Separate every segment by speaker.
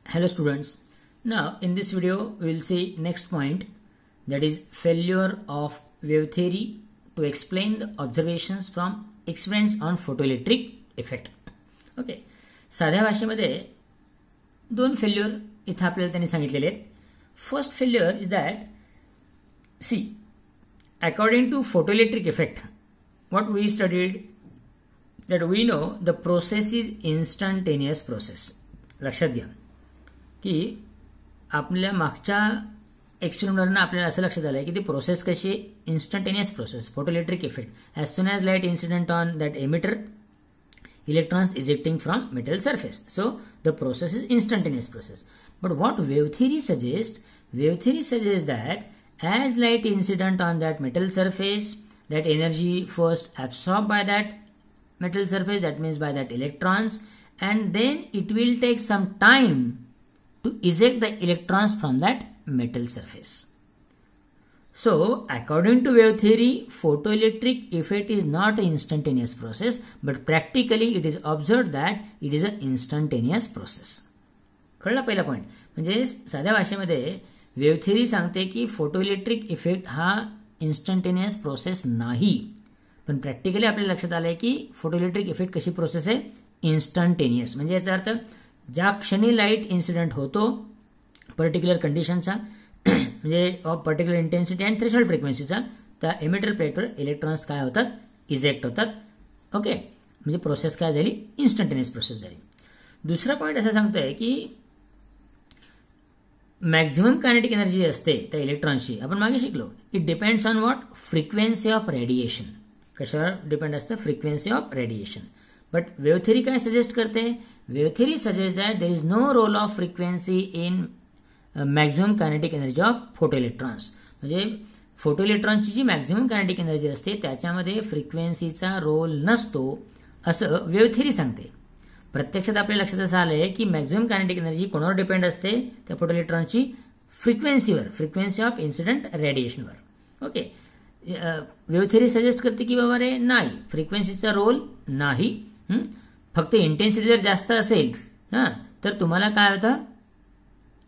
Speaker 1: Hello students. Now in this video we will see next point, that is failure of wave theory to explain the observations from experiments on photoelectric effect. Okay. साध्या भाषेमध्ये दोन failure इथं आपल्याला त्यांनी सांगितलेले आहेत. First failure is that see according to photoelectric effect what we studied, that we know the process is instantaneous process. लक्षात घ्या की आपल्या मागच्या एक्सपेरिमेंटवरून आपल्याला असं लक्षात आलं की ती प्रोसेस कशी आहे, instantaneous process, photoelectric effect. As soon as light incident on that emitter, electrons ejecting from metal surface. So the process is instantaneous process. But what wave theory suggests? Wave theory suggests that as light incident on that metal surface, that energy first absorbed by that metal surface, that means by that electrons, and then it will take some time to eject the electrons from that metal surface. So, according to wave theory, photoelectric effect is not an instantaneous process, but practically it is observed that it is an instantaneous process. कळला पहिला point. म्हणजे साध्या भाषेमध्ये wave theory सांगते की photoelectric effect हा instantaneous process नाही, पण प्रॅक्टिकली आपल्याला लक्षात आलंय की फोटोइलेक्ट्रिक इफेक्ट कशी प्रोसेस आहे, इन्स्टंटेनियस. म्हणजे याचा अर्थ ज्या क्षणी लाईट इन्सिडेंट होतो पर्टिक्युलर कंडिशनचा, म्हणजे of particular intensity and threshold फ्रिक्वेन्सीचा, त्या एमिटर प्लेटवर इलेक्ट्रॉन्स काय होतात, इजेक्ट होतात. ओके, म्हणजे प्रोसेस काय झाली, इन्स्टंटेनियस प्रोसेस झाली. दुसरा पॉईंट असं सांगतोय की मॅक्झिमम कायनेटिक एनर्जी असते त्या इलेक्ट्रॉनची, आपण मागे शिकलो, it depends on what, frequency of radiation. कशावर डिपेंड असतं, frequency of radiation. But wave theory काय सजेस्ट करते, wave theory suggest that there is no role of frequency in maximum kinetic energy of photo electrons. म्हणजे photo इलेक्ट्रॉनची जी maximum kinetic energy असते त्याच्यामध्ये फ्रिक्वेन्सीचा रोल नसतो असं वेव्ह थिअरी सांगते. प्रत्यक्षात आपल्या लक्षात असं आलंय की मॅक्झिमम कायनेटिक एनर्जी कोणावर डिपेंड असते, त्या फोटो इलेक्ट्रॉनची फ्रिक्वेन्सीवर, फ्रिक्वेन्सी ऑफ इन्सिडेंट रेडिएशनवर. ओके, वेव्ह थिअरी सजेस्ट करते की बाबा रे नाही, फ्रिक्वेन्सीचा रोल नाही, फक्त इंटेन्सिटी जर जास्त असेल तर तुम्हाला काय होतं,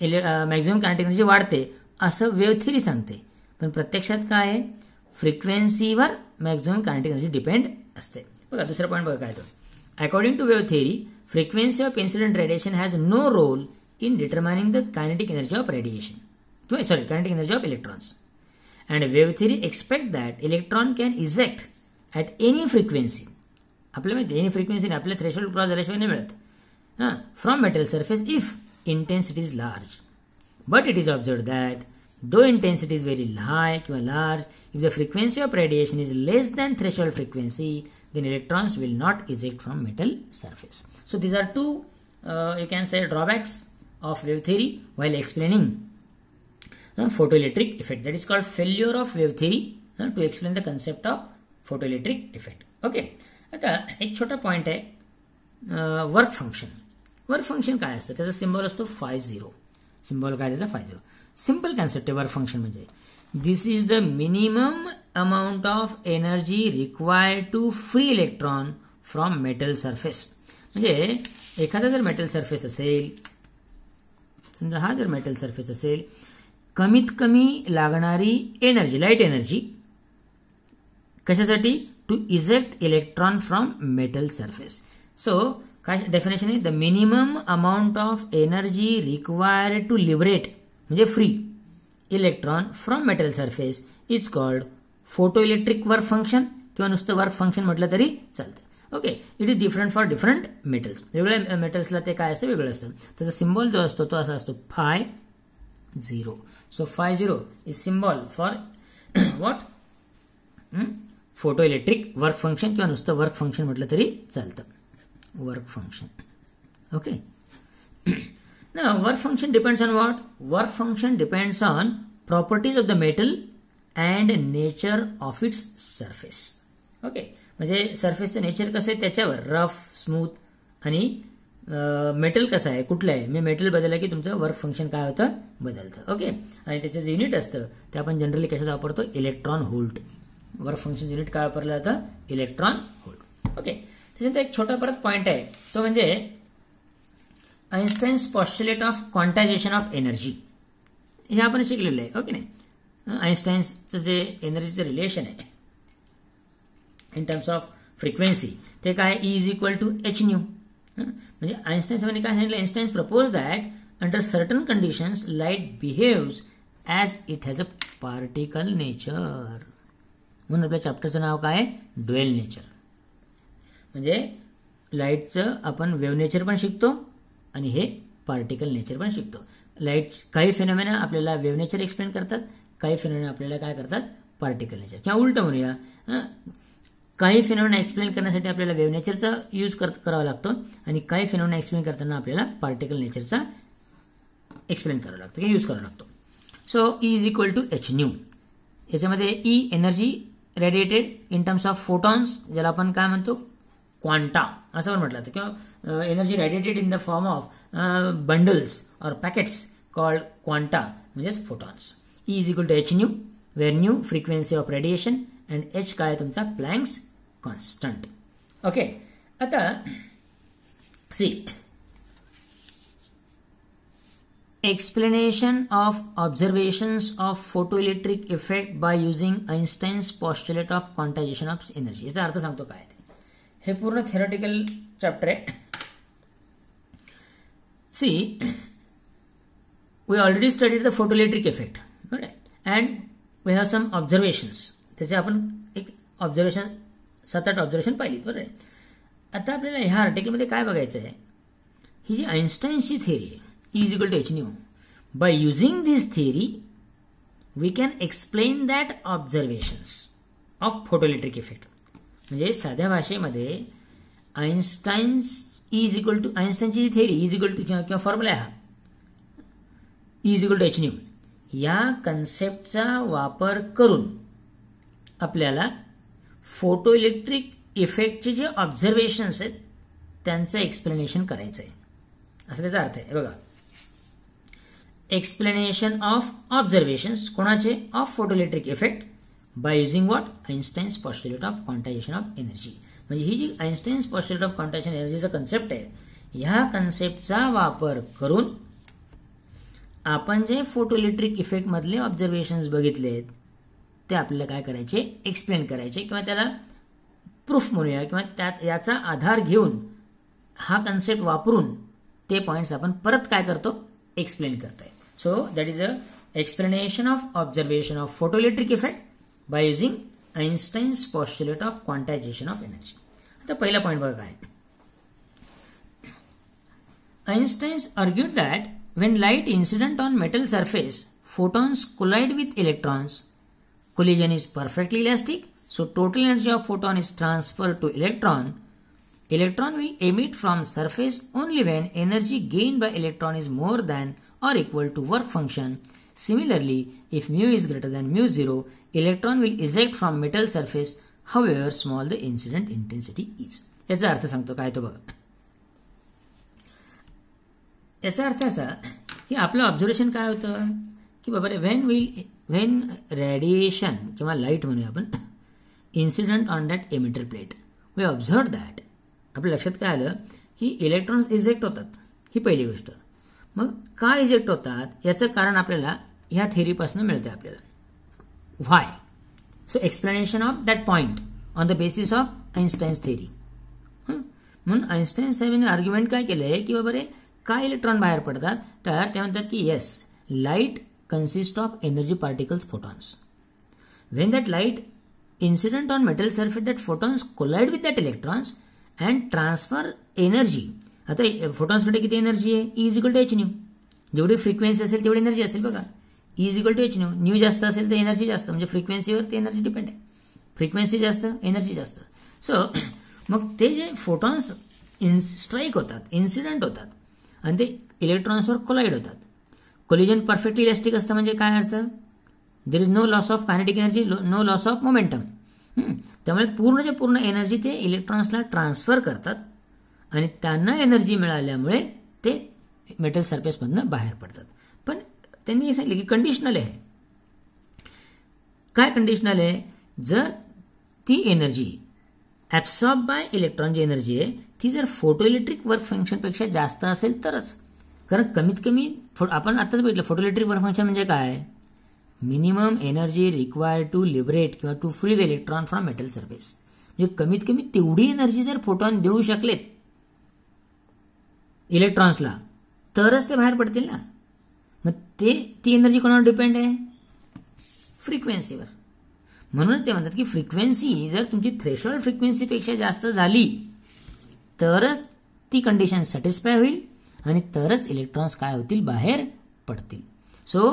Speaker 1: मॅक्झिमम कायनेटिक एनर्जी वाढते असं वेव्ह थिअरी सांगते. पण प्रत्यक्षात काय आहे, फ्रिक्वेन्सीवर मॅक्झिमम कायनेटिक एनर्जी डिपेंड असते. बघा दुसरा पॉईंट बघा काय तो, according to wave theory frequency of incident radiation has no role in determining the kinetic energy of radiation, sorry kinetic energy of electrons. And wave theory expect that electron can eject at any frequency. आपल्याला माहिती any frequency आपल्या threshold cross झाल्याशिवाय नाही मिळत, from metal surface if intensity is large. But it is observed that though intensity is very high or large, if the frequency of radiation is less than threshold frequency, then electrons will not eject from metal surface. So these are two you can say drawbacks of wave theory while explaining photoelectric effect. That is called failure of wave theory to explain the concept of photoelectric effect. Okay, आता एक छोटा point आहे work function. Work function काय असतं, त्याचा symbol असतो φ0. Symbol काय त्याचा φ0. सिम्पल कॉन्सेप्ट आहे वर्क फंक्शन म्हणजे this is the minimum amount of energy required to free electron from metal surface. म्हणजे एखादा जर मेटल सरफेस असेल, समजा हा जर मेटल सरफेस असेल, कमीत कमी लागणारी एनर्जी, लाईट एनर्जी कशासाठी, to eject electron from metal surface. So काय डेफिनेशन आहे, the minimum amount of energy required to liberate म्हणजे free electron from metal surface is called photo electric work function, किंवा नुसतं वर्क फंक्शन म्हटलं तरी चालतं. Okay, it is different for different metals. वेगवेगळ्या मेटल्सला ते काय असतं, वेगळं असतं. त्याचा सिम्बॉल जो असतो तो असा असतो φ0. So φ0 is symbol for what, photo electric work function, किंवा नुसतं वर्क फंक्शन म्हटलं तरी चालतं, work function. Okay. Now work function depends on what? Work function depends on properties of the metal and nature of its surface. Okay. म्हणजे सरफेसचं nature कसं आहे त्याच्यावर, rough, smooth आणि मेटल कसं आहे, कुठलं आहे. मी मेटल बदललं की तुमचं वर्क फंक्शन काय होतं, बदलतं. ओके, आणि त्याचं जे युनिट असतं ते आपण जनरली कशात वापरतो, electron volt. Work function unit काय वापरलं जातं, इलेक्ट्रॉन व्होल्ट. ओके, त्याच्यानंतर एक छोटा परत पॉइंट आहे तो म्हणजे Einstein's postulate of quantization of energy हे आपण शिकलेलं आहे, ओके नाही. आइन्स्टाईन्सचं जे एनर्जीचं रिलेशन आहे इन टर्म्स ऑफ फ्रिक्वेन्सी ते काय, E is equal to H nu. म्हणजे आइन्स्टाईन्स काय सांगितलं, Einstein's propose that under certain conditions light behaves as it has a particle nature. म्हणून आपल्या चॅप्टरचं नाव काय, ड्युएल नेचर. म्हणजे लाईटचं आपण वेव्ह नेचर पण शिकतो आणि हे पार्टिकल नेचर पण शिकतो. लाईट काही फिनॉमिना आपल्याला वेव्ह नेचर एक्सप्लेन करतात, काही फिनॉमिना आपल्याला काय करतात, पार्टिकल नेचर. किंवा उलट म्हणूया, काही फिनॉमिना एक्सप्लेन करण्यासाठी आपल्याला वेव्ह नेचरचा यूज करावा लागतो आणि काही फिनॉमिना एक्सप्लेन करताना आपल्याला पार्टिकल नेचरचा एक्सप्लेन करावा लागतो किंवा यूज करावा लागतो. So E is equal to H nu. याच्यामध्ये E energy radiated in terms of photons, ज्याला आपण काय म्हणतो, क्वांटा असं पण म्हटलं जातं, किंवा energy radiated in the form of bundles और पॅकेट्स कॉल्ड क्वांटा म्हणजेच photons. E is equal to H nu, where nu frequency of radiation and H काय तुमचा प्लँक्स कॉन्स्टंट. ओके, आता see explanation of observations of photoelectric effect by using Einstein's postulate of quantization of energy. याचा अर्थ सांगतो काय ते. हे पूर्ण theoretical chapter आहे. See, we already studied the photoelectric effect, right? And we have some observations. त्याचे आपण एक ऑब्झर्वेशन 7-8 ऑब्झर्वेशन पाहिली, बरोबर आहे. आता आपल्याला ह्या आर्टिकलमध्ये काय बघायचं आहे, ही जी आइन्स्टाईनची थेअरी आहे, E is equal to h nu. By using this theory, we can explain that observations of photoelectric effect. म्हणजे साध्या भाषेमध्ये Einstein's E is equal to आइन्स्टाईनची theory E is equal to किंवा फॉर्म्युला आहे हा E is equal to h nu. या कन्सेप्टचा वापर करून आपल्याला फोटोइलेक्ट्रिक इफेक्टचे जे ऑब्झर्वेशन्स आहेत त्यांचं एक्सप्लेनेशन करायचं आहे, असं त्याचा अर्थ आहे. बघा, एक्सप्लेनेशन ऑफ ऑब्झर्वेशन्स कोणाचे, of photoelectric effect by using what, Einstein's postulate of quantization of energy. म्हणजे ही जी आइन्स्टाईन्स पॉस्ट्युलेट ऑफ क्वांटायझेशन एनर्जीचा कन्सेप्ट आहे, ह्या कन्सेप्टचा वापर करून आपण जे फोटोइलेक्ट्रिक इफेक्ट मधले ऑब्झर्वेशन्स बघितलेत ते आपल्याला काय करायचे, एक्सप्लेन करायचे, किंवा त्याला प्रूफ म्हणूया, किंवा याचा आधार घेऊन हा कन्सेप्ट वापरून ते पॉइंट्स आपण परत काय करतो, एक्सप्लेन करतोय. So that is a explanation of observation of photoelectric effect by using Einstein's postulate of quantization of energy. आता पहिला पॉइंट बघा काय, Einstein's argued that when light incident on metal surface, photons collide with electrons. Collision is perfectly elastic, so total energy of photon is transferred to electron. Electron will emit from surface only when energy gained by electron is more than or equal to work function. Similarly, if mu is greater than mu 0, electron will eject from metal surface however small the incident intensity is. याचा अर्थ सांगतो काय तो बघा. याचा अर्थ असा की आपलं ऑब्झर्वेशन काय होतं की बाबा वेन रेडिएशन किंवा लाईट म्हणूया आपण incident on that emitter plate, we observe that, आपल्या लक्षात काय आलं की इलेक्ट्रॉन्स इजेक्ट होतात, ही पहिली गोष्ट. मग का इजेक्ट होतात याचं कारण आपल्याला ह्या थेअरीपासून मिळतं आपल्याला. Why? So explanation of that point on the basis of Einstein's theory. म्हणून आइन्स्टाईन साहेबांनी आर्ग्युमेंट काय केलंय की बाबा रे काय इलेक्ट्रॉन बाहेर पडतात, तर ते म्हणतात की yes, light consist of energy particles photons. When that light incident on metal surface that photons collide with that electrons and transfer energy. आता फोटॉन्सकडे किती एनर्जी आहे, E is equal to H nu. जेवढी फ्रिक्वेन्सी असेल तेवढी energy असेल बघा, E is equal to H nu. Nu जास्त असेल तर एनर्जी जास्त, म्हणजे फ्रिक्वेन्सीवर ते एनर्जी डिपेंड आहे. फ्रिक्वेन्सी जास्त, एनर्जी जास्त. सो मग ते जे फोटॉन्स स्ट्राईक होतात, इन्सिडेंट होतात आणि ते इलेक्ट्रॉन्सवर कोलाइड होतात. कोलिजन परफेक्टली इलास्टिक असतं, म्हणजे काय असतं, there is no loss of kinetic energy, no loss of momentum. त्यामुळे पूर्ण एनर्जी ते इलेक्ट्रॉन्सला ट्रान्सफर करतात आणि त्यांना एनर्जी मिळाल्यामुळे ते मेटल सरफेसमधनं बाहेर पडतात. पण त्यांनी सांगितलं की कंडिशनल आहे. काय कंडिशनल आहे, जर ती एनर्जी ॲब्सॉर्ब बाय इलेक्ट्रॉन जी एनर्जी आहे ती जर फोटो इलेक्ट्रिक वर्क फंक्शनपेक्षा जास्त असेल तरच. कारण कमीत कमी आपण आताच बघितलं फोटो इलेक्ट्रिक वर्क फंक्शन म्हणजे काय, minimum energy required to liberate किंवा to free the electron from metal surface. म्हणजे कमीत कमी तेवढी एनर्जी जर फोटॉन देऊ शकलेत इलेक्ट्रॉन्सला तरच ते बाहेर पडतील ना. मग ती एनर्जी कोणावर डिपेंड आहे, फ्रिक्वेन्सीवर. म्हणूनच ते म्हणतात की फ्रिक्वेन्सी जर तुमची थ्रेशोल्ड फ्रिक्वेन्सीपेक्षा जास्त झाली तरच ती कंडिशन सॅटिस्फाय होईल आणि तरच इलेक्ट्रॉन्स काय होतील, बाहेर पडतील. सो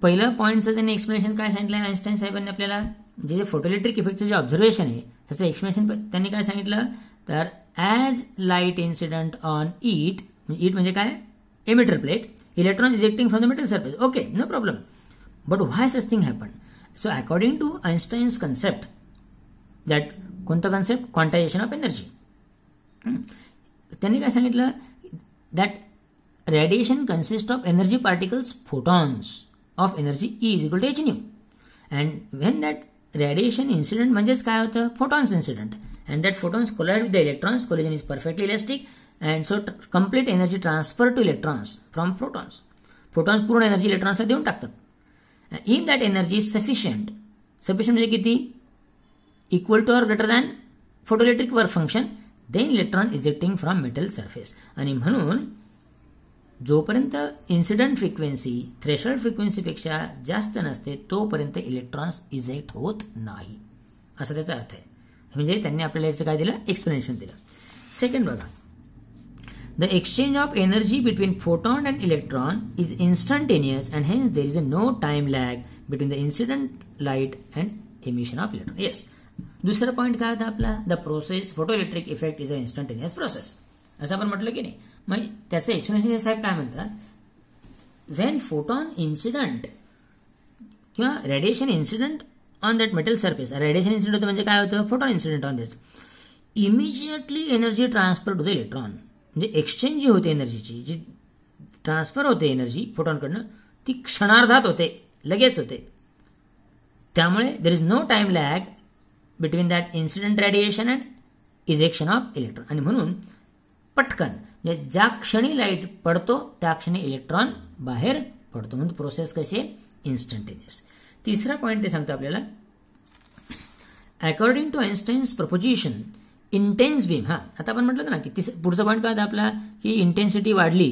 Speaker 1: पहिलं पॉईंटचं त्यांनी एक्सप्लेनेशन काय सांगितलं आइन्स्टाईन साहेबांनी आपल्याला, जे फोटोइलेक्ट्रिक इफेक्टचं जे ऑब्झर्वेशन आहे त्याचं एक्सप्लेनेशन त्यांनी काय सांगितलं, तर as light incident on it म्हणजे काय, emitter plate, electron ejecting from the metal surface. Okay, no problem. But why such thing happen. So according to Einstein's concept, that कोणतं कन्सेप्ट, क्वांटायझेशन ऑफ एनर्जी. त्यांनी काय सांगितलं, that radiation consist of energy particles photons of energy E is equal to h nu. And when that radiation incident म्हणजेच काय होतं, photons incident, and that photons collide with the electrons, collision is perfectly elastic, and so complete energy transfer to electrons from photons. Photons पूर्ण energy इलेक्ट्रॉन्सला देऊन टाकतात. If that energy is sufficient म्हणजे किती, equal to or greater than photoelectric work function, then electron ejecting from metal surface. आणि म्हणून जोपर्यंत incident frequency threshold फ्रिक्वेन्सीपेक्षा जास्त नसते तोपर्यंत इलेक्ट्रॉन्स इजेक्ट होत नाही, असा त्याचा अर्थ आहे. म्हणजे त्यांनी आपल्याला याचं काय दिलं, एक्सप्लेनेशन दिलं. सेकंड बघा, the exchange of energy between photon and electron is instantaneous and hence there is a no time lag between the incident light and emission of electron. Yes, दुसरा पॉईंट काय होता आपला, the process photo electric effect is a instantaneous process, असं आपण म्हटलं की नाही. मग त्याचं एक्सप्लेनेशन साहेब काय म्हणतात, वेन फोटॉन इन्सिडंट किंवा radiation incident on that metal surface, radiation incident होतं म्हणजे काय होतं, photon incident on that, immediately energy transfer to the electron. म्हणजे एक्सचेंज जी होते एनर्जीची, जी ट्रान्सफर होते एनर्जी फोटॉनकडनं, ती क्षणार्धात होते, लगेच होते. त्यामुळे there is no time lag between that incident radiation and ejection of electron. आणि म्हणून पटकन ज्या क्षणी लाईट पडतो त्या क्षणी इलेक्ट्रॉन बाहेर पडतो, म्हणून प्रोसेस कशी आहे, इन्स्टंटेनियस. तिसरा पॉईंट ते सांगतो आपल्याला, according to Einstein's proposition intense beam. आता आपण म्हटलं ना की पुढचा पॉईंट काय होता आपला, की इंटेन्सिटी वाढली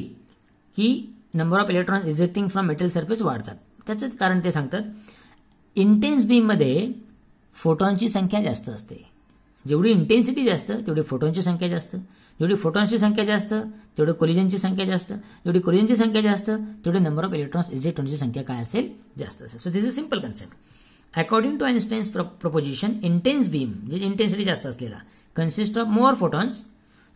Speaker 1: की number of electrons ejecting from metal surface वाढतात. त्याचं कारण ते सांगतात, इंटेन्स बीममध्ये फोटॉनची संख्या जास्त असते. जेवढी इंटेन्सिटी जास्त तेवढी फोटॉनची संख्या जास्त, जेवढी फोटॉन्सची संख्या जास्त तेवढी कोलिजनची संख्या जास्त, जेवढी कोलिजनची संख्या जास्त तेवढी नंबर ऑफ इलेक्ट्रॉन्स इजेक्ट होण्याची संख्या काय असेल, जास्त असेल. So this is simple concept. According to Einstein's proposition, intense beam म्हणजे इंटेन्सिटी जास्त असलेला consist of more photons,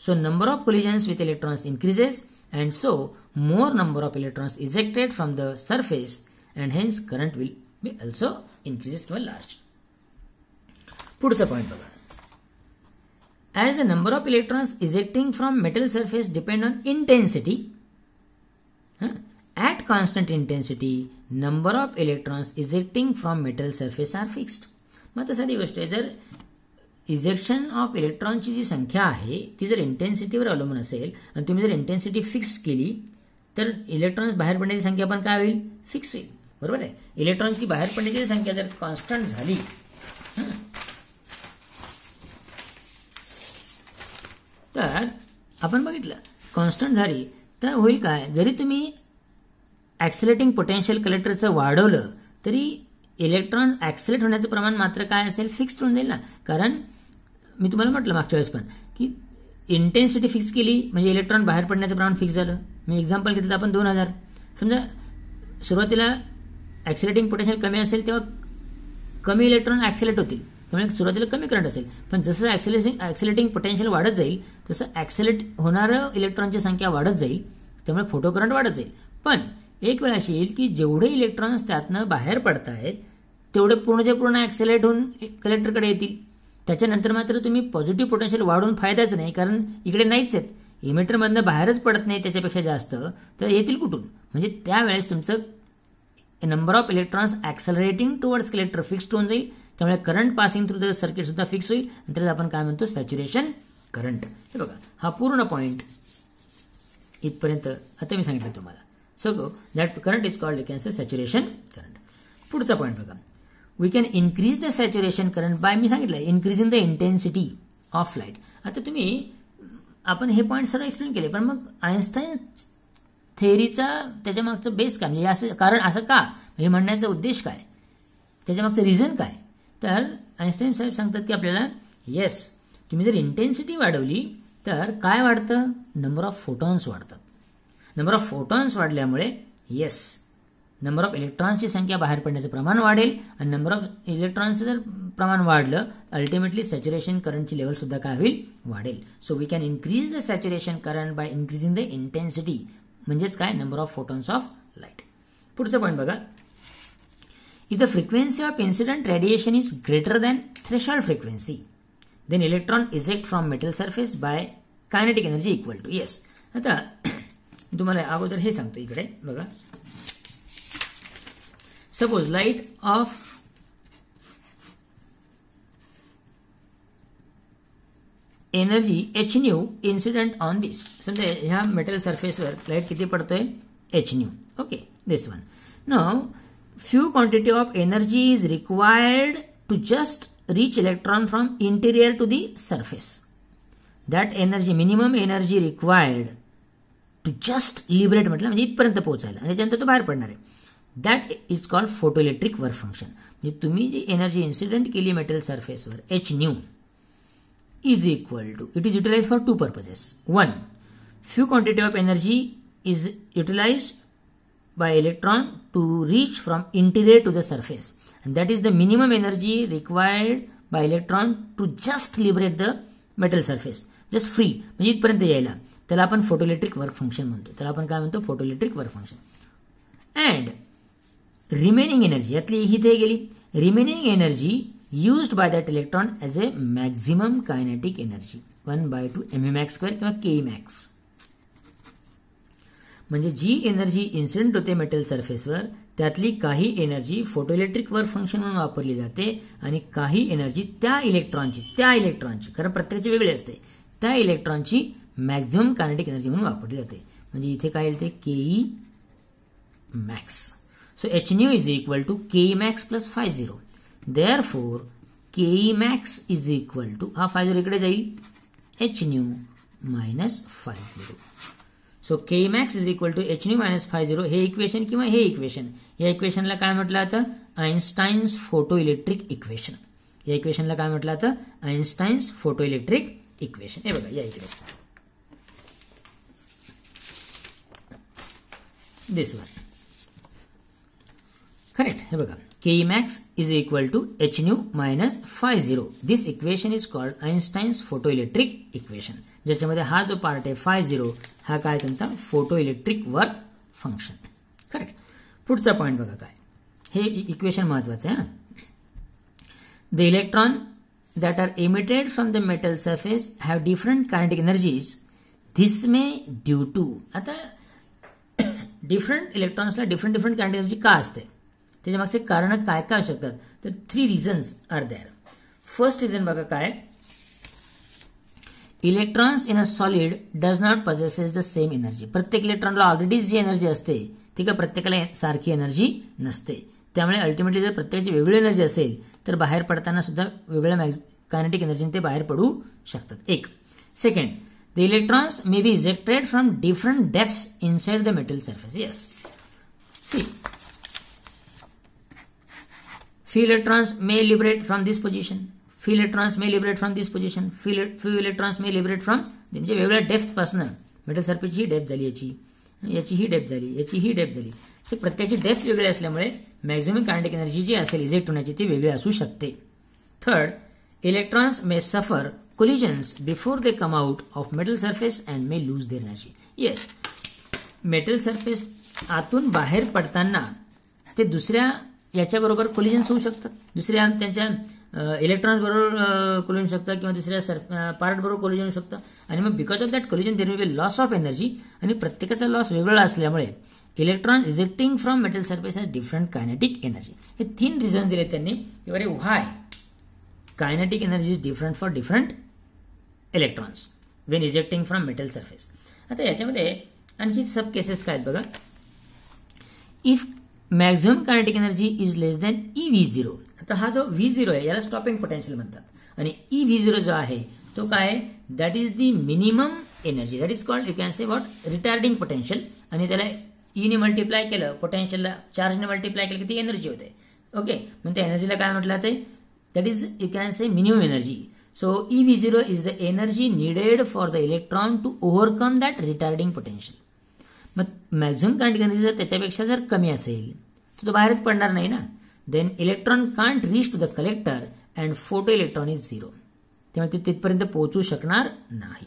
Speaker 1: so number of collisions with electrons increases and so more number of electrons ejected from the surface and hence current will be also increases किंवा large. पुढचा point बघा, as the number of electrons ejecting from metal surface depend on intensity, at constant intensity number of electrons ejecting from metal surface are fixed. मग आता साधी गोष्ट आहे, जर ejection of इलेक्ट्रॉनची जी संख्या आहे ती जर इंटेन्सिटीवर अवलंबून असेल आणि तुम्ही जर इंटेन्सिटी फिक्स केली तर इलेक्ट्रॉन्स बाहेर पडण्याची संख्या पण काय होईल, फिक्स होईल. बरोबर आहे. इलेक्ट्रॉनची बाहेर पडण्याची संख्या जर कॉन्स्टंट झाली तर आपण बघितलं कॉन्स्टंट झाली तर होईल काय, जरी तुम्ही ॲक्सिलेटिंग पोटेन्शियल कलेक्टरचं वाढवलं तरी इलेक्ट्रॉन ॲक्सिलेट होण्याचं प्रमाण मात्र काय असेल, फिक्स्ड होऊन जाईल ना. कारण मी तुम्हाला म्हटलं मागच्या वेळेस पण की इंटेन्सिटी फिक्स केली म्हणजे इलेक्ट्रॉन बाहेर पडण्याचं प्रमाण फिक्स झालं. मी एक्झाम्पल घेतलं आपण 2000, समजा सुरुवातीला ॲक्सिलेटिंग पोटेन्शियल कमी असेल तेव्हा कमी इलेक्ट्रॉन ॲक्सिलेट होतील, त्यामुळे सुरुवातीला कमी करंट असेल. पण जसं ॲक्सिलेटिंग पोटेन्शियल वाढत जाईल तसं ॲक्सिलेट होणारं इलेक्ट्रॉनची संख्या वाढत जाईल, त्यामुळे फोटो करंट वाढत जाईल. पण एक वेळ अशी येईल की जेवढे इलेक्ट्रॉन्स त्यातनं बाहेर पडत आहेत तेवढे पूर्ण ॲक्सिलेट होऊन कलेक्टरकडे येतील. त्याच्यानंतर मात्र तुम्ही पॉझिटिव्ह पोटेन्शियल वाढवून फायदाच नाही, कारण इकडे नाहीच आहेत, इमिटरमधनं बाहेरच पडत नाही त्याच्यापेक्षा जास्त, तर येतील कुठून. म्हणजे त्यावेळेस तुमचं number of electrons accelerating towards collector fixed होऊन जाईल, त्यामुळे current passing through the circuit सुद्धा फिक्स होईल. नंतर आपण काय म्हणतो, सॅच्युरेशन करंट. हे बघा हा पूर्ण पॉइंट इथपर्यंत आता मी सांगितलं तुम्हाला. So that current is called cancer saturation current. पुढचा पॉइंट बघा, we can increase the saturation current by, मी सांगितलं increasing the intensity of light. आता तुम्ही आपण हे पॉइंट सर्व एक्सप्लेन केले, पण मग आइन्स्टाईन थेअरीचा त्याच्या मागचं बेस काय, म्हणजे असं कारण असं का, म्हणजे म्हणण्याचा उद्देश काय, त्याच्या मागचं रिझन काय. तर आइन्स्टाईन साहेब सांगतात की आपल्याला येस, तुम्ही जर इंटेन्सिटी वाढवली तर काय वाढतं, नंबर ऑफ फोटॉन्स वाढतात. नंबर ऑफ फोटॉन्स वाढल्यामुळे येस, नंबर ऑफ इलेक्ट्रॉन्सची संख्या बाहेर पडण्याचं प्रमाण वाढेल, आणि नंबर ऑफ इलेक्ट्रॉन्सचं जर प्रमाण वाढलं अल्टिमेटली सॅच्युरेशन करंटची लेवल सुद्धा काय होईल, वाढेल. So we can increase the saturation current by increasing the intensity, म्हणजेच काय, number of photons of light. पुढचा पॉईंट बघा, if the frequency of incident radiation is greater than threshold frequency then electron eject from metal surface by kinetic energy equal to. Yes, आता तुम्हाला अगोदर हे सांगतो, इकडे बघा, suppose light of energy h nu incident on this. समजा ह्या metal सरफेसवर लाईट किती पडतोय, H new. Okay, this one. Now few quantity of energy is required to just reach electron from interior to the surface. That energy, minimum energy required to just liberate म्हटलं म्हणजे इथपर्यंत पोहोचायला, आणि त्याच्यानंतर तो बाहेर पडणार आहे. That is called photoelectric work function. म्हणजे तुम्ही जी एनर्जी इन्सिडेंट केली मेटल सरफेसवर h nu is equal to, it is utilize for two purposes. One, few quantity of energy is utilized by electron to reach from interior to the surface, and that is the minimum energy required by electron to just liberate the metal surface, just free, म्हणजे इथपर्यंत यायला, त्याला आपण photoelectric work function म्हणतो. त्याला आपण काय म्हणतो, photoelectric work function. And remaining energy, यातली ही ते गेली, remaining energy used by that electron as a maximum kinetic energy 1/2 mvmax square किंवा kemax. म्हणजे जी एनर्जी इन्सिडेंट होते मेटल सरफेसवर त्यातली काही एनर्जी फोटोइलेक्ट्रिक वर्क फंक्शन म्हणून वापरली जाते, आणि काही एनर्जी त्या इलेक्ट्रॉनची कारण प्रत्येकाची वेगळी असते, त्या इलेक्ट्रॉनची मॅक्झिमम कायनेटिक एनर्जी म्हणून वापरली जाते. म्हणजे इथे काय येते, के मॅक्स. सो h nu is equal to K max plus 50. Therefore K max is equal to, हा 50 इकडे जाईल, h nu minus 50. So K max is equal to H nu minus 50. हे इक्वेशन किंवा हे इक्वेशन, या इक्वेशनला काय म्हटलं जातं, आइन्स्टाईन्स फोटोइलेक्ट्रिक इक्वेशन. या इक्वेशनला काय म्हटलं जातं, आइन्स्टाईन्स फोटोइलेक्ट्रिक इक्वेशन. हे बघा या इकडे, दिस वन, करेक्ट. हे बघा, K max is equal to H nu minus 50. This equation is called Einstein's photoelectric equation, ज्याच्यामध्ये हा जो पार्ट आहे 50 हा काय तुमचा photo electric work function. Correct. पुढचा पॉइंट बघा काय, हे इक्वेशन महत्वाचं आहे. The electron that are emitted from the metal surface have different kinetic energies. This may due to, आता डिफरंट इलेक्ट्रॉन्सला डिफरंट कायनेटिक एनर्जी का असते, त्याच्या मागचे कारण काय काय असू शकतात, तर 3 reasons are there. First reason बघा काय, electrons in a solid does not possesses the same energy. प्रत्येक इलेक्ट्रॉनला ऑलरेडी जी एनर्जी असते ती काय प्रत्येकाला सारखी एनर्जी नसते. त्यामुळे अल्टिमेटली जर प्रत्येकाची वेगळी एनर्जी असेल तर बाहेर पडताना सुद्धा वेगळ्या कायनेटिक एनर्जीने ते बाहेर पडू शकतात. एक. Second, the electrons may be ejected from different depths inside the metal surface. Yes, see, few electrons may liberate from this position, few electrons may liberate from this position, few electrons may liberate from, म्हणजे वेगवेगळ्या depth पासून metal सरफेसची ही depth झाली, याची ही depth झाली, याची ही depth झाली. So प्रत्येकाची depth वेगळी असल्यामुळे मॅक्झिमम कायनेटिक एनर्जी जी असेल इजेक्ट होण्याची ती वेगळी असू शकते. Third, electrons may suffer collisions before they come out of metal surface and may lose their energy. Yes, metal surface आतून बाहेर पडताना ते दुसऱ्या याच्याबरोबर कोलिजन्स होऊ शकतात, दुसऱ्या त्यांच्या इलेक्ट्रॉन्स बरोबर कोलिजन होऊ शकतात किंवा दुसऱ्या पार्ट बरोबर कोलिजन होऊ शकतं, आणि मग because of that collision there will be loss of energy, आणि प्रत्येकाचा लॉस वेगवेगळा असल्यामुळे electron ejecting from metal surface has different kinetic energy. हे 3 रिझन दिले त्यांनी, why kinetic energy is different for different electrons when ejecting from metal surface. आता याच्यामध्ये आणखी सब केसेस काय आहेत बघा. If maximum kinetic energy is less than EV0. आता हा जो V0 आहे याला स्टॉपिंग पोटेन्शियल म्हणतात आणि EV0 जो आहे तो काय, that is the minimum energy, that is called you can say what retarding potential. आणि त्याला E ने मल्टिप्लाय केलं, पोटेन्शियलला चार्जने मल्टिप्लाय केलं की ती एनर्जी होते. ओके, मग त्या एनर्जीला काय म्हटलं जाते, that is you can say minimum energy. So EV0 is the energy needed for the electron to overcome that retarding potential. मग मॅक्झिमम कायनेटिक एनर्जी जर त्याच्यापेक्षा जर कमी असेल तर तो बाहेरच पडणार नाही ना. Then electron can't reach to the collector and photo electron is 0. त्यामुळे ते तिथपर्यंत पोहोचू शकणार नाही.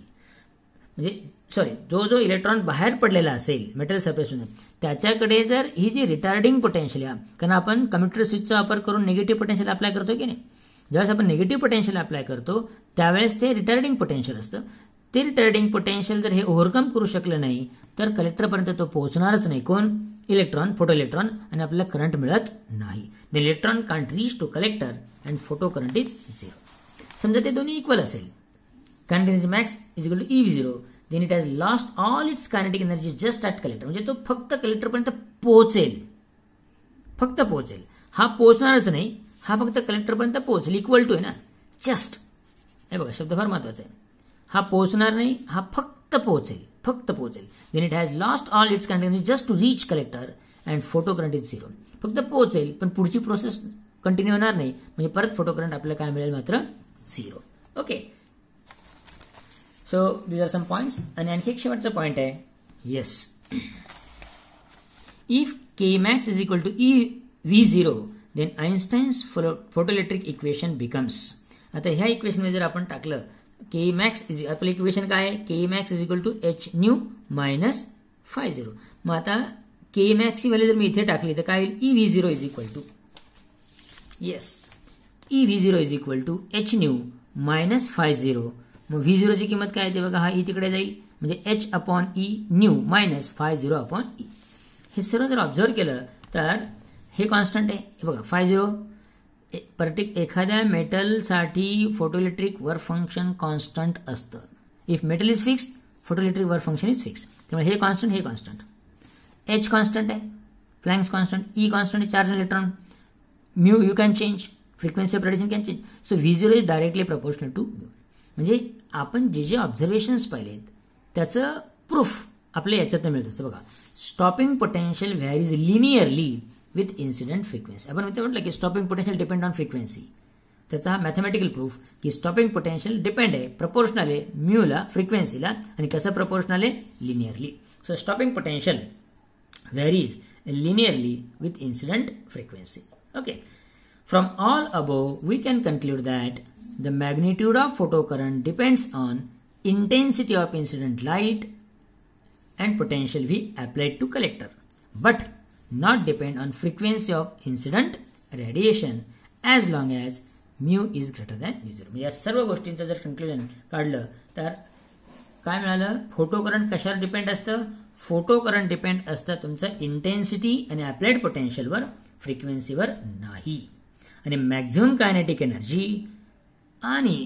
Speaker 1: म्हणजे सॉरी, जो इलेक्ट्रॉन बाहेर पडलेला असेल मेटल सरफेसमधून त्याच्याकडे जर ही जी रिटार्डिंग पोटेन्शियल आहे, कारण आपण कम्युटेटर स्विचचा वापर करून निगेटिव्ह पोटेन्शियल अप्लाय करतो की नाही, ज्यावेळेस आपण निगेटिव्ह पोटेन्शियल अप्लाय करतो त्यावेळेस ते रिटार्डिंग पोटेन्शियल असतं. ते रिटार्डिंग पोटेन्शियल जर हे ओव्हरकम करू शकलं नाही तर कलेक्टरपर्यंत तो पोहोचणारच नाही. कोण, इलेक्ट्रॉन, फोटो इलेक्ट्रॉन, आणि आपल्याला करंट मिळत नाही. The electron can't reach to collector and photo current is 0. समजा ते दोन्ही इक्वल असेल, kinetic energy max is equal to EV0, then it has lost all its kinetic energy just at collector. म्हणजे तो फक्त कलेक्टरपर्यंत पोहोचेल, फक्त पोहोचेल, हा पोहोचणारच नाही, हा फक्त कलेक्टरपर्यंत पोहोचेल. इक्वल टू आहे ना, जस्ट. हे बघा शब्द फार महत्वाचा आहे. हा पोहोचणार नाही, हा फक्त पोहोचेल, फक्त पोहोचेल. Then it has lost all its kinetic energy just to reach collector and photo current is 0. फक्त पोहोचेल पण पुढची प्रोसेस कंटिन्यू होणार नाही, म्हणजे परत फोटो करंट आपल्याला काय मिळेल, मात्र 0. Okay, so these are some points. आणि आणखी एक शेवटचा पॉइंट आहे, yes, if Kmax is equal to EV0 then Einstein's photoelectric equation becomes. आता ह्या इक्वेशनमध्ये जर आपण टाकलं Kmax इज, आपलं इक्वेशन काय आहे, Kmax is equal to hν minus φ0. मग आता Kmax ची व्हॅल्यू जर मी इथे टाकली तर काय होईल, EV0 is equal to, yes, EV0 is equal to hν minus φ0. मग V0 ची किंमत काय येते बघा, हा E तिकडे जाईल, म्हणजे h/E मायनस φ0/E. हे सर्व जर ऑब्झर्व केलं तर हे कॉन्स्टंट आहे. हे बघा φ0 एखाद्या मेटलसाठी फोटोइलेक्ट्रिक वर्क फंक्शन कॉन्स्टंट असतं. If metal is fixed, photoelectric work function is fixed. त्यामुळे हे कॉन्स्टंट, हे कॉन्स्टंट, H कॉन्स्टंट आहे, प्लँक्स कॉन्स्टंट, E कॉन्स्टंट आहे, charge electron, mu you can change, frequency of radiation can change. So V0 is directly proportional to mu. म्हणजे आपण जे observations पाहिलेत त्याचं प्रूफ आपल्या याच्यात मिळत असतं. बघा, stopping potential varies linearly with incident frequency. आपण म्हटलं की stopping potential depend on frequency. त्याचा हा मॅथमॅटिकल प्रूफ की स्टॉपिंग पोटेन्शियल डिपेंड आहे, प्रपोर्शनल आहे म्यूला, फ्रिक्वेन्सीला. आणि कसं प्रपोर्शनल आहे, linearly. So stopping potential varies linearly with incident frequency. Okay, from all above we can conclude that the magnitude of photocurrent depends on intensity of incident light and potential we applied to collector, but not depend on frequency of incident radiation as long as mu is greater than mu0. या सर्व गोष्टींचं जर conclusion काढलं तर काय मिळालं, photo current कशावर depend असतं, फोटो करंट डिपेंड असतं तुमचं इंटेन्सिटी आणि अप्लाइड पोटेन्शियलवर, फ्रिक्वेन्सीवर नाही. आणि मॅक्झिमम कायनेटिक एनर्जी आणि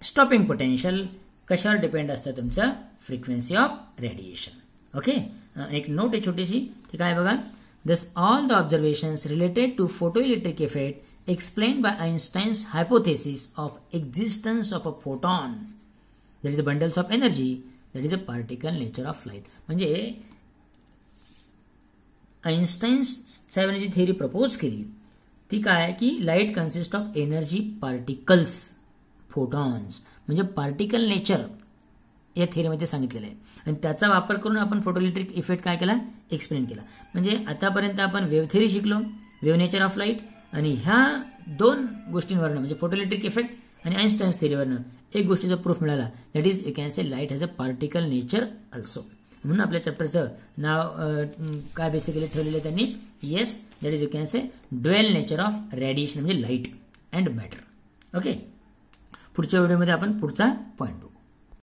Speaker 1: स्टॉपिंग पोटेन्शियल कशावर डिपेंड असतं, तुमचं फ्रिक्वेन्सी ऑफ रेडिएशन. ओके, एक नोट आहे छोटीशी, ती काय बघा, this all the observations related to photoelectric effect explain by Einstein's hypothesis of existence of a photon that is a bundles of energy that is a particle nature of light. म्हणजे आइन्स्टाईन्स energy theory propose केली ती काय की light consist of energy particles, photons, म्हणजे particle nature या थिअरीमध्ये सांगितलेलं आहे. आणि त्याचा वापर करून आपण फोटोइलेक्ट्रिक इफेक्ट काय केला, एक्सप्लेन केला. म्हणजे आतापर्यंत आपण वेव्ह थिअरी शिकलो, वेव्ह नेचर ऑफ लाईट, आणि ह्या दोन गोष्टींवरनं म्हणजे फोटोइलेक्ट्रिक इफेक्ट आणि आइन्स्टाईन्स थिअरीवरनं एक गोष्टीचा प्रूफ मिळाला, that is you can say light has a particle nature also. म्हणून आपल्या चॅप्टरचं नाव काय बेसिकली ठेवलेलं आहे त्यांनी, yes, that is you can say dual nature of radiation म्हणजे लाईट अँड मॅटर. ओके, पुढच्या व्हिडिओमध्ये आपण पुढचा पॉईंट बघू.